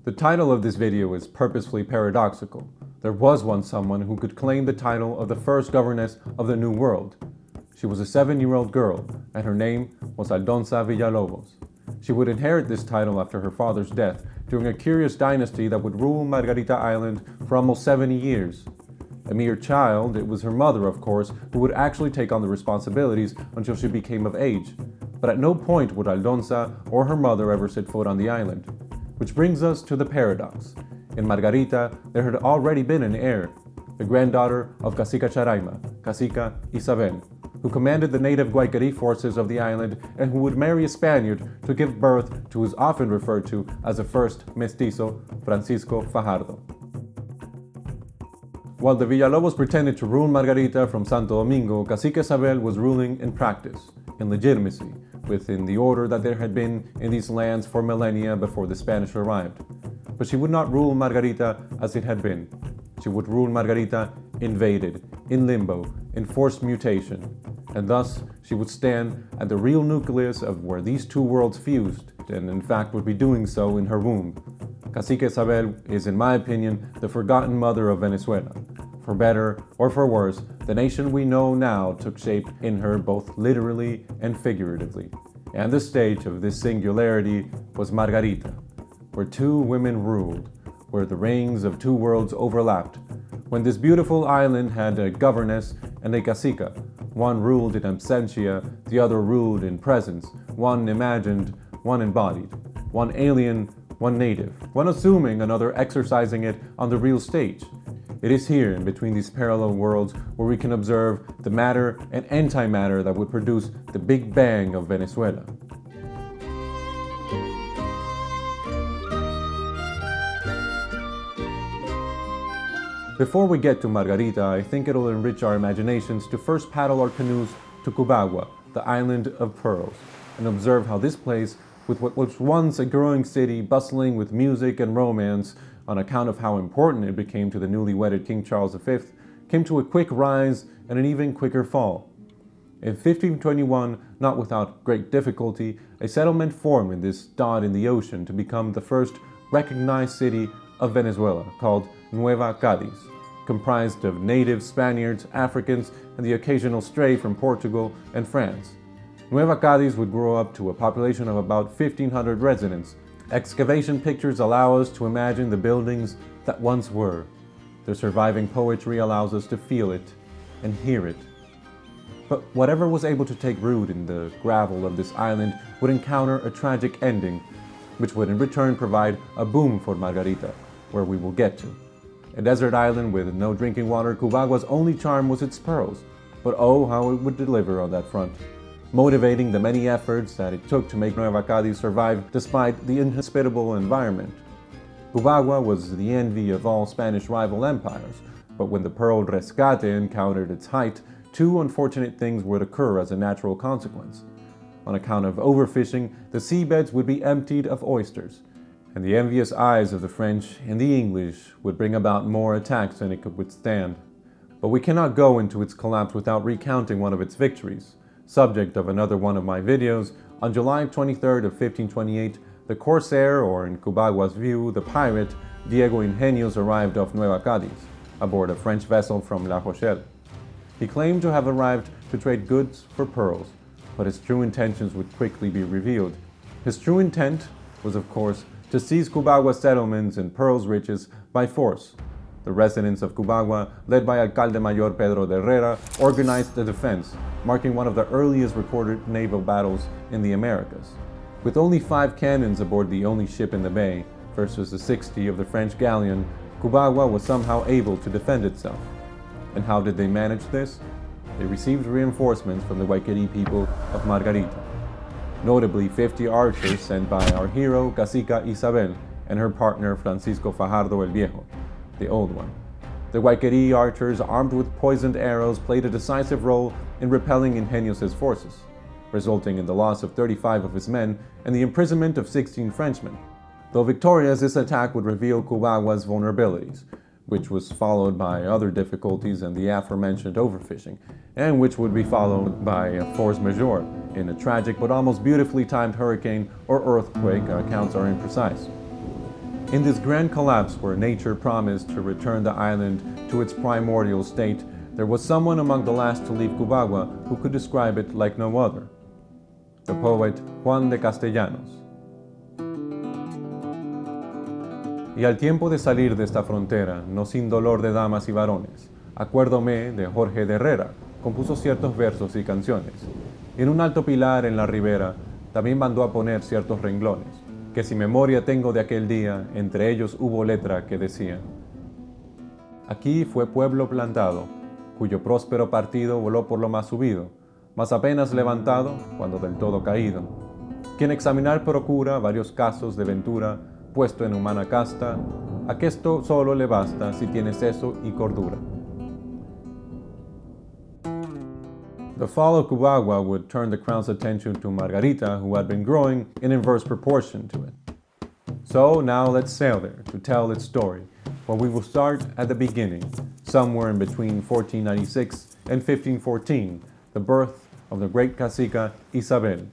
The title of this video is purposefully paradoxical. There was once someone who could claim the title of the first governess of the New World. She was a 7-year-old girl, and her name was Aldonza Villalobos. She would inherit this title after her father's death during a curious dynasty that would rule Margarita Island for almost 70 years. A mere child, it was her mother, of course, who would actually take on the responsibilities until she became of age. But at no point would Aldonza or her mother ever set foot on the island. Which brings us to the paradox. In Margarita, there had already been an heir, the granddaughter of Cacica Isabel, who commanded the native Guaiquerí forces of the island and who would marry a Spaniard to give birth to who is often referred to as the first mestizo, Francisco Fajardo. While the Villalobos pretended to rule Margarita from Santo Domingo, Cacica Isabel was ruling in practice, in legitimacy, within the order that there had been in these lands for millennia before the Spanish arrived. But she would not rule Margarita as it had been. She would rule Margarita invaded, in limbo, in forced mutation, and thus she would stand at the real nucleus of where these two worlds fused, and in fact would be doing so in her womb. Cacica Isabel is, in my opinion, the forgotten mother of Venezuela. For better or for worse, the nation we know now took shape in her both literally and figuratively. And the stage of this singularity was Margarita, where two women ruled, where the reigns of two worlds overlapped, when this beautiful island had a governess and a cacica. One ruled in absentia, the other ruled in presence, one imagined, one embodied, one alien, one native, one assuming, another exercising it on the real stage. It is here, in between these parallel worlds, where we can observe the matter and antimatter that would produce the Big Bang of Venezuela. Before we get to Margarita, I think it'll enrich our imaginations to first paddle our canoes to Cubagua, the island of pearls, and observe how this place, with what was once a growing city bustling with music and romance, on account of how important it became to the newly wedded King Charles V, came to a quick rise and an even quicker fall. In 1521, not without great difficulty, a settlement formed in this dot in the ocean to become the first recognized city of Venezuela, called Nueva Cádiz, comprised of native Spaniards, Africans, and the occasional stray from Portugal and France. Nueva Cádiz would grow up to a population of about 1,500 residents. Excavation pictures allow us to imagine the buildings that once were. Their surviving poetry allows us to feel it and hear it. But whatever was able to take root in the gravel of this island would encounter a tragic ending, which would in return provide a boom for Margarita, where we will get to. A desert island with no drinking water, Cubagua's only charm was its pearls, but oh, how it would deliver on that front, motivating the many efforts that it took to make Nueva Cádiz survive despite the inhospitable environment. Cubagua was the envy of all Spanish rival empires, but when the Pearl Rescate encountered its height, two unfortunate things would occur as a natural consequence. On account of overfishing, the seabeds would be emptied of oysters, and the envious eyes of the French and the English would bring about more attacks than it could withstand. But we cannot go into its collapse without recounting one of its victories. Subject of another one of my videos, on July 23rd of 1528, the corsair, or in Cubagua's view, the pirate, Diego Ingenious arrived off Nueva Cádiz, aboard a French vessel from La Rochelle. He claimed to have arrived to trade goods for pearls, but his true intentions would quickly be revealed. His true intent was, of course, to seize Cubagua's settlements and pearls riches by force. The residents of Cubagua, led by Alcalde Mayor Pedro de Herrera, organized the defense, marking one of the earliest recorded naval battles in the Americas. With only 5 cannons aboard the only ship in the bay, versus the 60 of the French galleon, Cubagua was somehow able to defend itself. And how did they manage this? They received reinforcements from the Guaiquerí people of Margarita. Notably 50 archers sent by our hero Cacica Isabel and her partner Francisco Fajardo el Viejo, the old one. The Guaiquerí archers, armed with poisoned arrows, played a decisive role in repelling Ingenious' forces, resulting in the loss of 35 of his men and the imprisonment of 16 Frenchmen. Though victorious, this attack would reveal Cubagua's vulnerabilities, which was followed by other difficulties and the aforementioned overfishing, and which would be followed by a force majeure in a tragic but almost beautifully timed hurricane or earthquake. Accounts are imprecise. In this grand collapse where nature promised to return the island to its primordial state, there was someone among the last to leave Cubagua who could describe it like no other: the poet Juan de Castellanos. Y al tiempo de salir de esta frontera, no sin dolor de damas y varones, acuérdome de Jorge de Herrera, compuso ciertos versos y canciones. Y en un alto pilar en la ribera, también mandó a poner ciertos renglones, que si memoria tengo de aquel día, entre ellos hubo letra que decía: aquí fue pueblo plantado, cuyo próspero partido voló por lo más subido, mas apenas levantado, cuando del todo caído. Quien examinar procura varios casos de ventura, puesto en humana casta, a que esto solo le basta si tiene seso y cordura. The fall of Cubagua would turn the crown's attention to Margarita, who had been growing in inverse proportion to it. So now let's sail there to tell its story, where we will start at the beginning, somewhere in between 1496 and 1514, the birth of the great Cacica Isabel.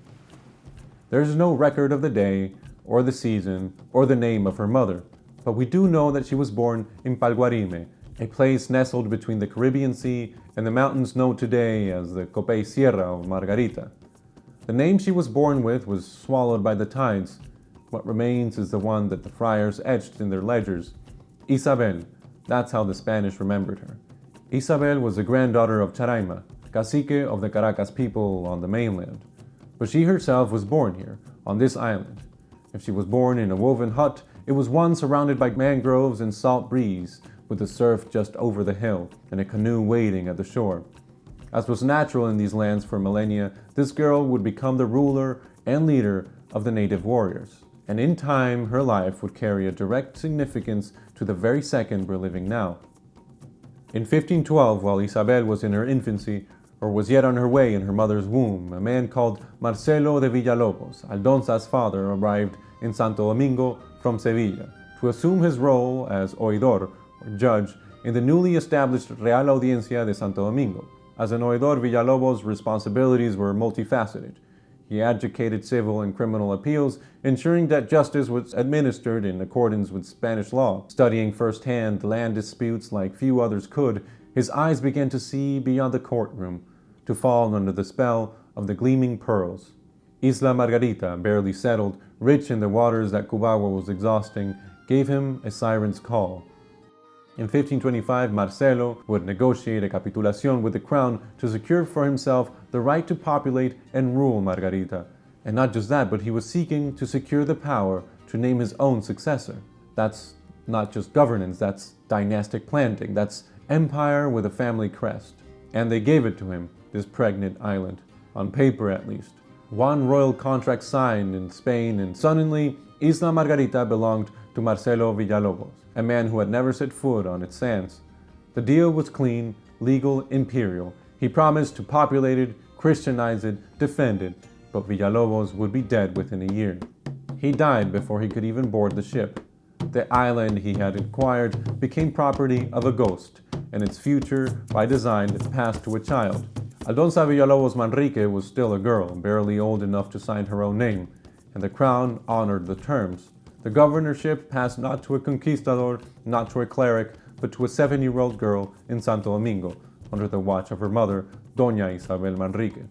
There is no record of the day, or the season, or the name of her mother, but we do know that she was born in Palguarime, a place nestled between the Caribbean Sea and the mountains known today as the Copey Sierra of Margarita. The name she was born with was swallowed by the tides. What remains is the one that the friars etched in their ledgers: Isabel. That's how the Spanish remembered her. Isabel was the granddaughter of Charaima, cacique of the Caracas people on the mainland. But she herself was born here, on this island. If she was born in a woven hut, it was one surrounded by mangroves and salt breeze, with the surf just over the hill, and a canoe waiting at the shore. As was natural in these lands for millennia, this girl would become the ruler and leader of the native warriors. And in time, her life would carry a direct significance to the very second we're living now. In 1512, while Isabel was in her infancy, or was yet on her way in her mother's womb, a man called Marcelo de Villalobos, Aldonza's father, arrived in Santo Domingo from Sevilla to assume his role as oidor, or judge, in the newly established Real Audiencia de Santo Domingo. As an oidor, Villalobos' responsibilities were multifaceted. He adjudicated civil and criminal appeals, ensuring that justice was administered in accordance with Spanish law. Studying firsthand land disputes like few others could, his eyes began to see beyond the courtroom, to fall under the spell of the gleaming pearls. Isla Margarita, barely settled, rich in the waters that Cubagua was exhausting, gave him a siren's call. In 1525, Marcelo would negotiate a capitulación with the crown to secure for himself the right to populate and rule Margarita. And not just that, but he was seeking to secure the power to name his own successor. That's not just governance, that's dynastic planting, that's empire with a family crest. And they gave it to him, this pregnant island, on paper at least. One royal contract signed in Spain, and suddenly Isla Margarita belonged to Marcelo Villalobos, a man who had never set foot on its sands. The deal was clean, legal, imperial. He promised to populate it, Christianize it, defend it, but Villalobos would be dead within a year. He died before he could even board the ship. The island he had acquired became property of a ghost, and its future, by design, passed to a child. Aldonza Villalobos Manrique was still a girl, barely old enough to sign her own name, and the crown honored the terms. The governorship passed not to a conquistador, not to a cleric, but to a 7-year-old girl in Santo Domingo, under the watch of her mother, Doña Isabel Manrique.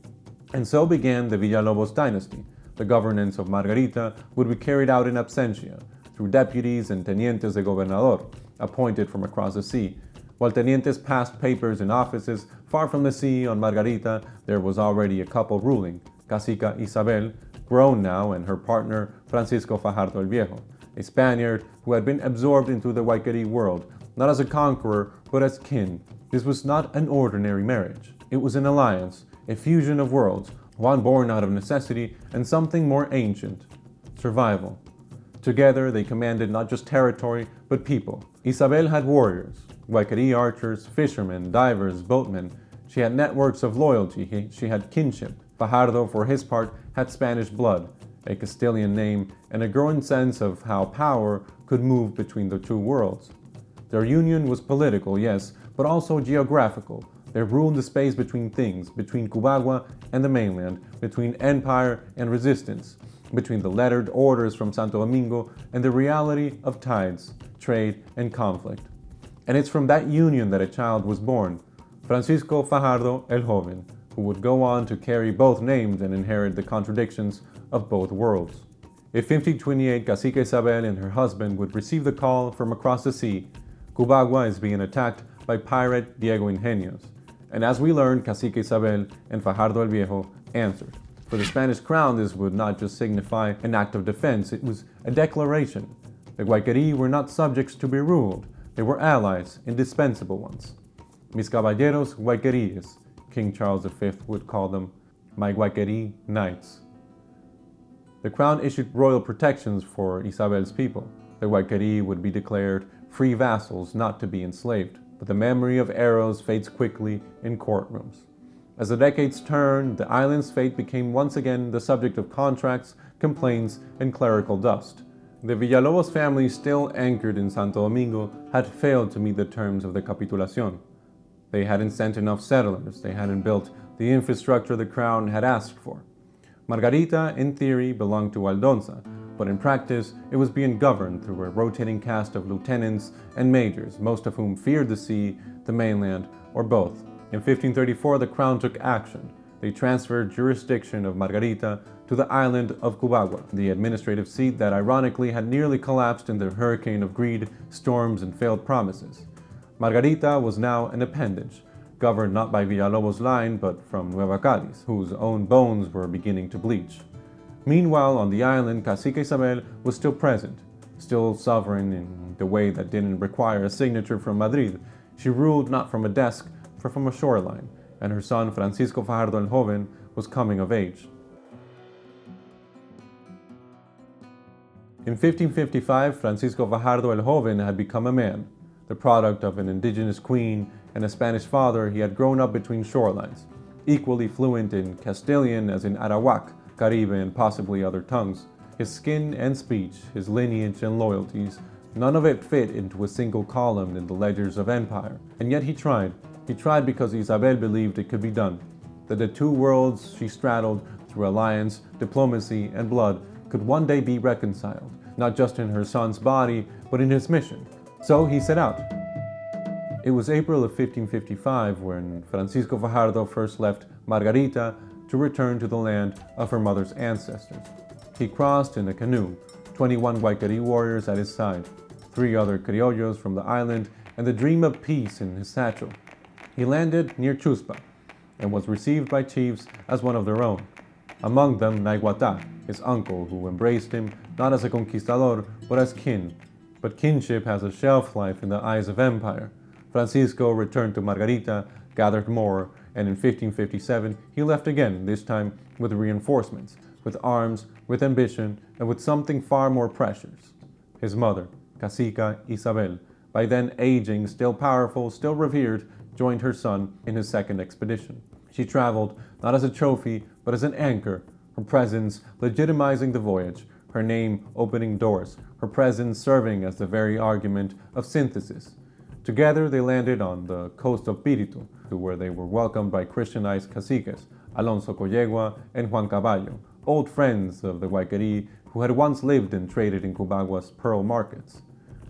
And so began the Villalobos dynasty. The governance of Margarita would be carried out in absentia, through deputies and tenientes de gobernador, appointed from across the sea. While tenientes passed papers in offices far from the sea, on Margarita there was already a couple ruling, Cacica Isabel, grown now, and her partner Francisco Fajardo el Viejo, a Spaniard who had been absorbed into the Guaiquerí world, not as a conqueror, but as kin. This was not an ordinary marriage. It was an alliance, a fusion of worlds, one born out of necessity and something more ancient, survival. Together they commanded not just territory, but people. Isabel had warriors, Guaiquerí archers, fishermen, divers, boatmen. She had networks of loyalty, she had kinship. Fajardo, for his part, had Spanish blood, a Castilian name, and a growing sense of how power could move between the two worlds. Their union was political, yes, but also geographical. They ruled the space between things, between Cubagua and the mainland, between empire and resistance. between the lettered orders from Santo Domingo and the reality of tides, trade, and conflict. And it's from that union that a child was born, Francisco Fajardo el Joven, who would go on to carry both names and inherit the contradictions of both worlds. In 1528, Cacica Isabel and her husband would receive the call from across the sea. Cubagua is being attacked by pirate Diego Ingenios. And as we learned, Cacica Isabel and Fajardo el Viejo answered. For the Spanish crown, this would not just signify an act of defense, it was a declaration. The Guaiquerí were not subjects to be ruled, they were allies, indispensable ones. Mis caballeros Guaiqueríes, King Charles V would call them, my Guaiquerí knights. The crown issued royal protections for Isabel's people. The Guaiquerí would be declared free vassals not to be enslaved, but the memory of arrows fades quickly in courtrooms. As the decades turned, the island's fate became once again the subject of contracts, complaints, and clerical dust. The Villalobos family, still anchored in Santo Domingo, had failed to meet the terms of the capitulación. They hadn't sent enough settlers, they hadn't built the infrastructure the crown had asked for. Margarita, in theory, belonged to Aldonza, but in practice, it was being governed through a rotating cast of lieutenants and majors, most of whom feared the sea, the mainland, or both. In 1534, the crown took action. They transferred jurisdiction of Margarita to the island of Cubagua, the administrative seat that ironically had nearly collapsed in the hurricane of greed, storms, and failed promises. Margarita was now an appendage, governed not by Villalobos' line, but from Nueva Cádiz, whose own bones were beginning to bleach. Meanwhile, on the island, Cacica Isabel was still present, still sovereign in the way that didn't require a signature from Madrid. She ruled not from a desk, but from a shoreline, and her son Francisco Fajardo el Joven was coming of age. In 1555, Francisco Fajardo el Joven had become a man. The product of an indigenous queen and a Spanish father, he had grown up between shorelines, equally fluent in Castilian as in Arawak, Caribe, and possibly other tongues. His skin and speech, his lineage and loyalties, none of it fit into a single column in the ledgers of empire. And yet he tried. He tried because Isabel believed it could be done, that the two worlds she straddled through alliance, diplomacy, and blood could one day be reconciled, not just in her son's body, but in his mission. So he set out. It was April of 1555 when Francisco Fajardo first left Margarita to return to the land of her mother's ancestors. He crossed in a canoe, 21 Guaiquerí warriors at his side, 3 other criollos from the island, and the dream of peace in his satchel. He landed near Chuspa and was received by chiefs as one of their own. Among them, Naiguatá, his uncle, who embraced him not as a conquistador, but as kin. But kinship has a shelf life in the eyes of empire. Francisco returned to Margarita, gathered more, and in 1557 he left again, this time with reinforcements, with arms, with ambition, and with something far more precious. His mother, Cacica Isabel, by then aging, still powerful, still revered, joined her son in his second expedition. She traveled not as a trophy, but as an anchor, her presence legitimizing the voyage, her name opening doors, her presence serving as the very argument of synthesis. Together they landed on the coast of Piritu, where they were welcomed by Christianized caciques, Alonso Collegua and Juan Caballo, old friends of the Guaiquerí who had once lived and traded in Cubagua's pearl markets.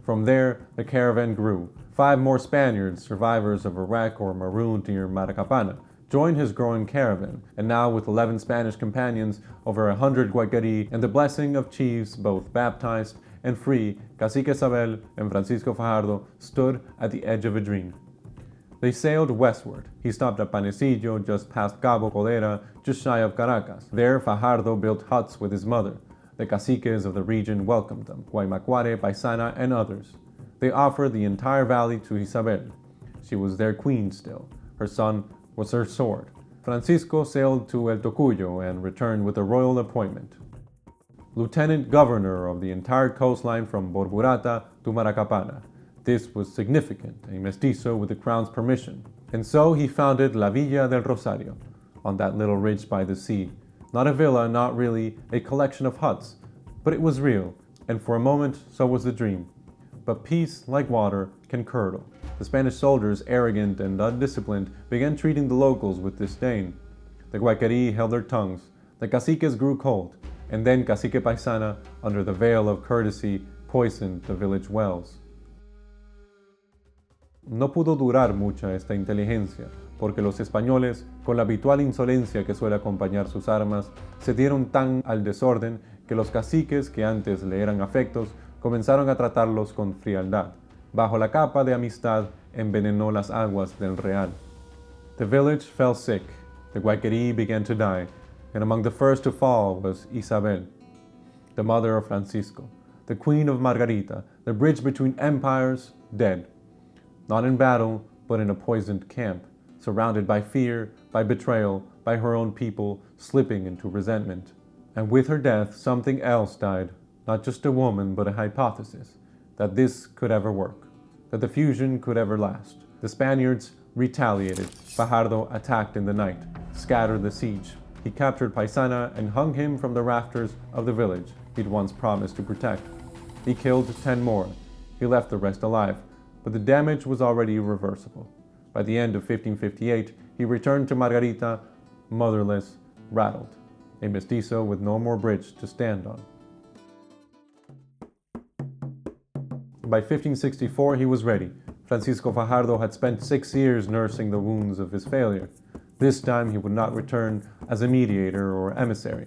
From there, the caravan grew. 5 more Spaniards, survivors of a wreck or marooned near Maracapana, joined his growing caravan, and now with 11 Spanish companions, over 100 Guaiquerí, and the blessing of chiefs both baptized and free, Cacica Isabel and Francisco Fajardo stood at the edge of a dream. They sailed westward. He stopped at Panecillo, just past Cabo Codera, just shy of Caracas. There, Fajardo built huts with his mother. The caciques of the region welcomed them, Guaymacuare, Paisana, and others. They offered the entire valley to Isabel. She was their queen still. Her son was her sword. Francisco sailed to El Tocuyo and returned with a royal appointment. Lieutenant Governor of the entire coastline from Borburata to Maracapana. This was significant, a mestizo with the crown's permission. And so he founded La Villa del Rosario, on that little ridge by the sea. Not a villa, not really a collection of huts, but it was real, and for a moment so was the dream. But peace, like water, can curdle. The Spanish soldiers, arrogant and undisciplined, began treating the locals with disdain. The Guaiquerí held their tongues. The caciques grew cold. and then Cacique Paisana, under the veil of courtesy, poisoned the village wells. No pudo durar mucha esta inteligencia, porque los españoles, con la habitual insolencia que suele acompañar sus armas, se dieron tan al desorden que los caciques, que antes le eran afectos, comenzaron a tratarlos con frialdad. Bajo la capa de amistad, envenenó las aguas del Real. The village fell sick, the Guaiquerí began to die, and among the first to fall was Isabel, the mother of Francisco, the queen of Margarita, the bridge between empires, dead. Not in battle, but in a poisoned camp, surrounded by fear, by betrayal, by her own people, slipping into resentment. And with her death, something else died, not just a woman, but a hypothesis, that this could ever work, that the fusion could ever last. The Spaniards retaliated. Fajardo attacked in the night, scattered the siege. He captured Paisana and hung him from the rafters of the village he'd once promised to protect. He killed 10 more. He left the rest alive, but the damage was already irreversible. By the end of 1558, he returned to Margarita, motherless, rattled, a mestizo with no more bridge to stand on. By 1564, he was ready. Francisco Fajardo had spent 6 years nursing the wounds of his failure. This time he would not return as a mediator or emissary.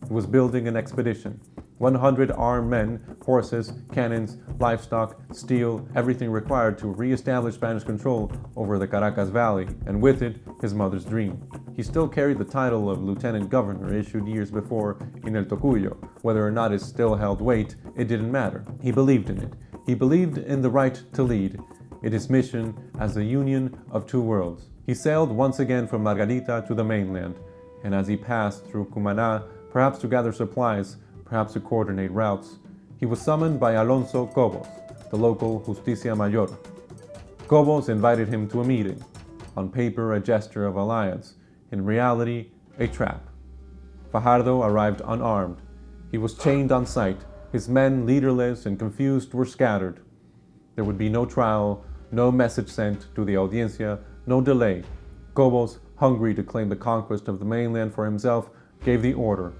He was building an expedition. 100 armed men, horses, cannons, livestock, steel, everything required to re-establish Spanish control over the Caracas Valley, and with it, his mother's dream. He still carried the title of lieutenant governor issued years before in El Tocuyo. Whether or not it still held weight, it didn't matter. He believed in it. He believed in the right to lead, in his mission as the union of two worlds. He sailed once again from Margarita to the mainland, and as he passed through Cumaná, perhaps to gather supplies, perhaps to coordinate routes, he was summoned by Alonso Cobos, the local Justicia Mayor. Cobos invited him to a meeting, on paper a gesture of alliance, in reality a trap. Fajardo arrived unarmed. He was chained on sight. His men, leaderless and confused, were scattered. There would be no trial, no message sent to the audiencia, no delay. Cobos, hungry to claim the conquest of the mainland for himself, gave the order.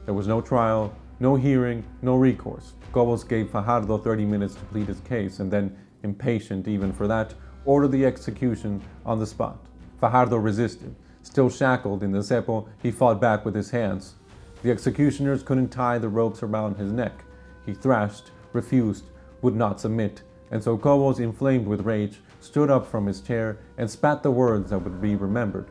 There was no trial, no hearing, no recourse. Cobos gave Fajardo 30 minutes to plead his case, and then, impatient even for that, ordered the execution on the spot. Fajardo resisted. Still shackled in the cepo, he fought back with his hands. The executioners couldn't tie the ropes around his neck. He thrashed, refused, would not submit, and so Cobos, inflamed with rage, stood up from his chair and spat the words that would be remembered.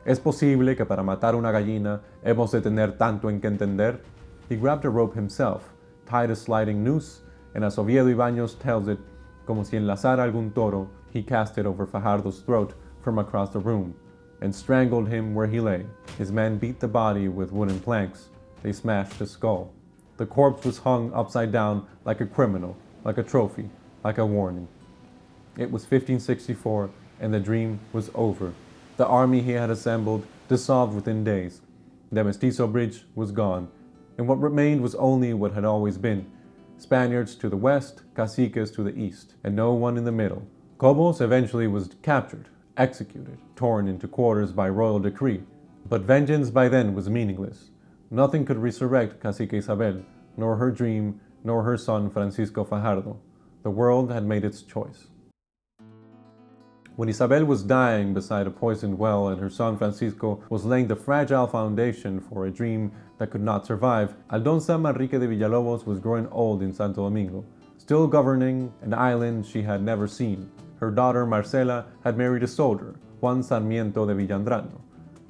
¿Es posible que para matar una gallina hemos de tener tanto en que entender? He grabbed a rope himself, tied a sliding noose, and as Oviedo Ibáñez tells it, como si enlazara algún toro, he cast it over Fajardo's throat from across the room, and strangled him where he lay. His men beat the body with wooden planks. They smashed his skull. The corpse was hung upside down like a criminal, like a trophy, like a warning. It was 1564, and the dream was over. The army he had assembled dissolved within days. The Mestizo Bridge was gone, and what remained was only what had always been: Spaniards to the west, caciques to the east, and no one in the middle. Cobos eventually was captured, executed, torn into quarters by royal decree. But vengeance by then was meaningless. Nothing could resurrect Cacica Isabel, nor her dream, nor her son Francisco Fajardo. The world had made its choice. When Isabel was dying beside a poisoned well and her son Francisco was laying the fragile foundation for a dream that could not survive, Aldonza Villalobos was growing old in Santo Domingo, still governing an island she had never seen. Her daughter Marcela had married a soldier, Juan Sarmiento de Villandrano.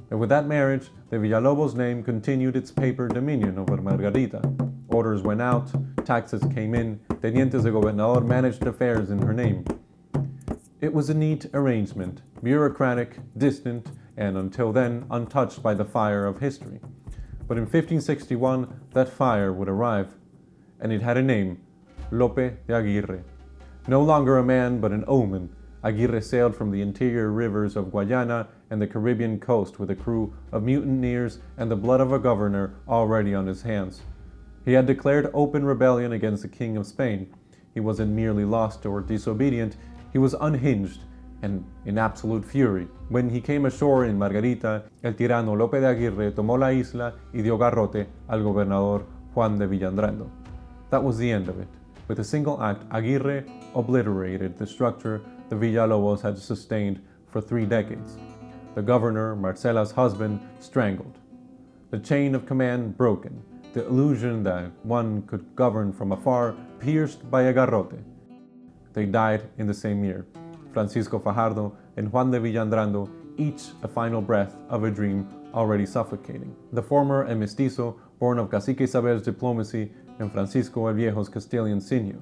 And with that marriage, the Villalobos name continued its paper dominion over Margarita. Orders went out, taxes came in, tenientes de gobernador managed affairs in her name. It was a neat arrangement, bureaucratic, distant, and until then untouched by the fire of history. But in 1561, that fire would arrive, and it had a name: Lope de Aguirre. No longer a man, but an omen, Aguirre sailed from the interior rivers of Guayana and the Caribbean coast with a crew of mutineers and the blood of a governor already on his hands. He had declared open rebellion against the King of Spain. He wasn't merely lost or disobedient, he was unhinged, and in absolute fury. When he came ashore in Margarita, el tirano Lope de Aguirre tomó la isla y dio garrote al gobernador Juan de Villalobos. That was the end of it. With a single act, Aguirre obliterated the structure the Villalobos had sustained for 3 decades. The governor, Marcela's husband, strangled. The chain of command broken. The illusion that one could govern from afar pierced by a garrote. They died in the same year. Francisco Fajardo and Juan de Villalobos, each a final breath of a dream already suffocating. The former a mestizo born of Cacica Isabel's diplomacy and Francisco el Viejo's Castilian sinew.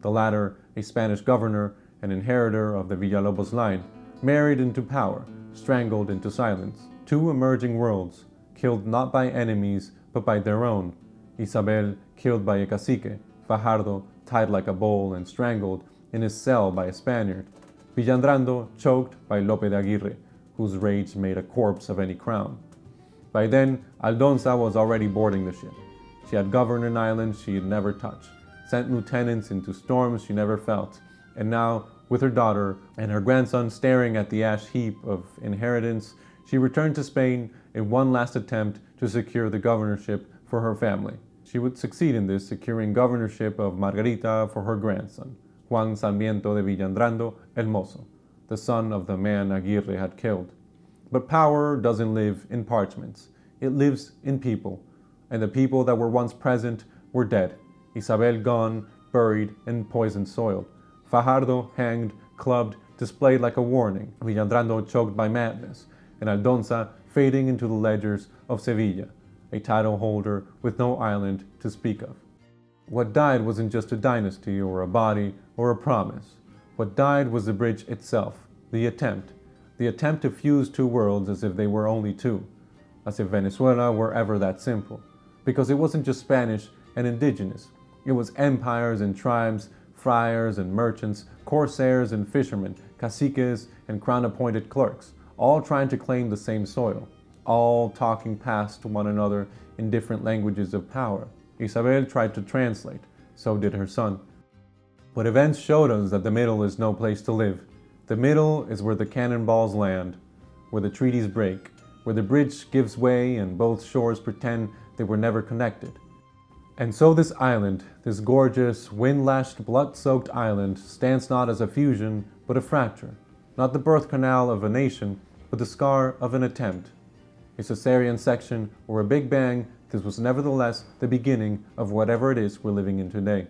The latter a Spanish governor and inheritor of the Villalobos line, married into power, strangled into silence. 2 emerging worlds, killed not by enemies but by their own. Isabel killed by a cacique, Fajardo tied like a bull and strangled in his cell by a Spaniard. Villalobos choked by Lope de Aguirre, whose rage made a corpse of any crown. By then, Aldonza was already boarding the ship. She had governed an island she had never touched, sent lieutenants into storms she never felt, and now, with her daughter and her grandson staring at the ash heap of inheritance, she returned to Spain in one last attempt to secure the governorship for her family. She would succeed in this, securing governorship of Margarita for her grandson, Juan Sarmiento de Villalobos el Mozo, the son of the man Aguirre had killed. But power doesn't live in parchments. It lives in people, and the people that were once present were dead. Isabel gone, buried, and poison soiled. Fajardo hanged, clubbed, displayed like a warning. Villalobos choked by madness, and Aldonza fading into the ledgers of Sevilla, a title holder with no island to speak of. What died wasn't just a dynasty or a body or a promise. What died was the bridge itself, the attempt to fuse 2 worlds as if they were only 2, as if Venezuela were ever that simple. Because it wasn't just Spanish and indigenous, it was empires and tribes, friars and merchants, corsairs and fishermen, caciques and crown-appointed clerks, all trying to claim the same soil, all talking past one another in different languages of power. Isabel tried to translate, so did her son. But events showed us that the middle is no place to live. The middle is where the cannonballs land, where the treaties break, where the bridge gives way and both shores pretend they were never connected. And so this island, this gorgeous, wind-lashed, blood-soaked island, stands not as a fusion, but a fracture. Not the birth canal of a nation, but the scar of an attempt. A cesarean section or a big bang, this was nevertheless the beginning of whatever it is we're living in today.